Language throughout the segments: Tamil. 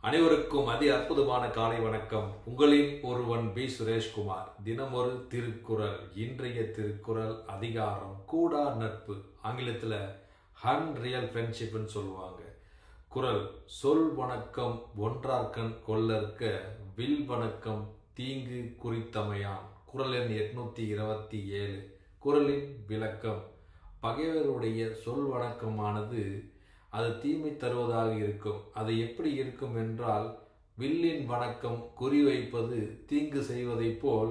அனைவருக்கும் அதி அற்புதமான காலை வணக்கம். உங்களின் ஒருவன் பி சுரேஷ்குமார். தினமொரு திருக்குறள். இன்றைய திருக்குறள் அதிகாரம் கூடா நட்பு. ஆங்கிலத்தில் அன்ரியல் ஃப்ரெண்ட்ஷிப்னு சொல்லுவாங்க. குறள்: சொல் வணக்கம் ஒன்றார்கண் கொள்ளற்க, வில் வணக்கம் தீங்கு குறித்தமையான். குறள் எண் 827. குறளின் விளக்கம்: பகைவருடைய சொல் வணக்கமானது அது தீமை தருவதாக இருக்கும். அது எப்படி இருக்கும் என்றால், வில்லின் வணக்கம் குறிவைப்பது தீங்கு செய்வதை போல்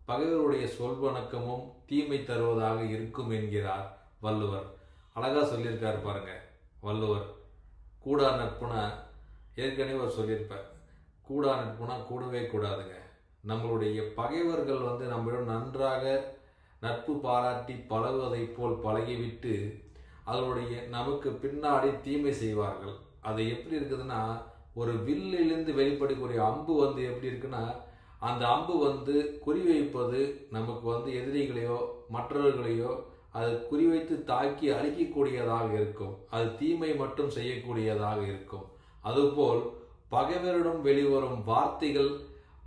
பகைவருடைய சொல் வணக்கமும் தீமை தருவதாக இருக்கும் என்கிறார் வள்ளுவர். அழகா சொல்லியிருக்காரு பாருங்க வள்ளுவர். கூடா நட்புனா ஏற்கனவே அவர் சொல்லியிருப்பார். கூடா நட்புனா கூடவே கூடாதுங்க. நம்மளுடைய பகைவர்கள் நம்மிடம் நன்றாக நட்பு பாராட்டி பழகுவதை போல் பழகிவிட்டு அதனுடைய நமக்கு பின்னாடி தீமை செய்வார்கள். அது எப்படி இருக்குதுன்னா, ஒரு வில்லிலிருந்து வெளிப்படக்கூடிய அம்பு எப்படி இருக்குன்னா, அந்த அம்பு குறிவைப்பது நமக்கு எதிரிகளையோ மற்றவர்களையோ அது குறிவைத்து தாக்கி அழிக்கக்கூடியதாக இருக்கும். அது தீமை மட்டும் செய்யக்கூடியதாக இருக்கும். அதுபோல் பகைவரிடம் வெளிவரும் வார்த்தைகள்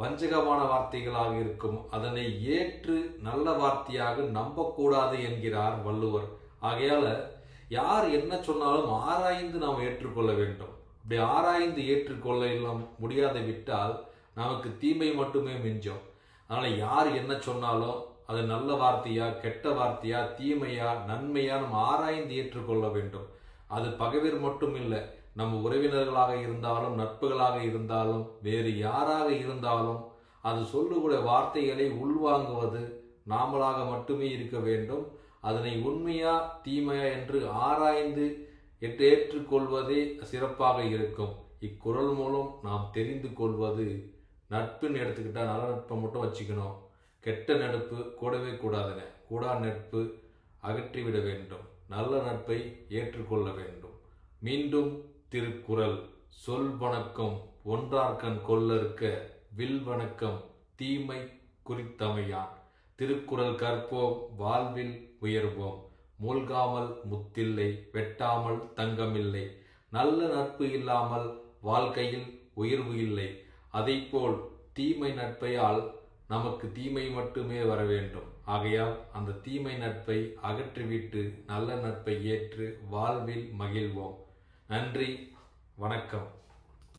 வஞ்சகமான வார்த்தைகளாக இருக்கும். அதனை ஏற்று நல்ல வார்த்தையாக நம்பக்கூடாது என்கிறார் வள்ளுவர். ஆகையால யார் என்ன சொன்னாலும் ஆராய்ந்து நாம் ஏற்றுக்கொள்ள வேண்டும். அப்படி ஆராய்ந்து ஏற்றுக்கொள்ள முடியாத விட்டால் நமக்கு தீமை மட்டுமே மிஞ்சும். அதனால யார் என்ன சொன்னாலும் அது நல்ல வார்த்தையா கெட்ட வார்த்தையா தீமையா நன்மையா நம்ம ஆராய்ந்து ஏற்றுக்கொள்ள வேண்டும். அது பகைவர் மட்டும் இல்லை, நம்ம உறவினர்களாக இருந்தாலும் நட்புகளாக இருந்தாலும் வேறு யாராக இருந்தாலும் அது சொல்லக்கூடிய வார்த்தைகளை உள்வாங்குவது நாமளாக மட்டுமே இருக்க வேண்டும். அதனை உண்மையா தீமையா என்று ஆராய்ந்து ஏற்றுக்கொள்வதே சிறப்பாக இருக்கும். இக்குறள் மூலம் நாம் தெரிந்து கொள்வது, நட்புன்னு எடுத்துக்கிட்டா நல்ல நட்பை மட்டும் வச்சுக்கணும், கெட்ட நட்பு கூடவே கூடாதுங்க. கூடா நட்பு அகற்றிவிட வேண்டும், நல்ல நட்பை ஏற்றுக்கொள்ள வேண்டும். மீண்டும் திருக்குறள்: சொல் வணக்கம் ஒன்றார்கண் கொள்ளற்க, வில் வணக்கம் தீமை குறித்தமையான். திருக்குறள் கற்போம், வாழ்வில் உயர்வோம். மூழ்காமல் முத்தில்லை, வெட்டாமல் தங்கமில்லை. நல்ல நட்பு இல்லாமல் வாழ்க்கையில் உயர்வு இல்லை. அதைப்போல் தீமை நட்பையால் நமக்கு தீமை மட்டுமே வர வேண்டும். ஆகையால் அந்த தீமை நட்பை அகற்றிவிட்டு நல்ல நட்பை ஏற்று வாழ்வில் மகிழ்வோம். நன்றி, வணக்கம்.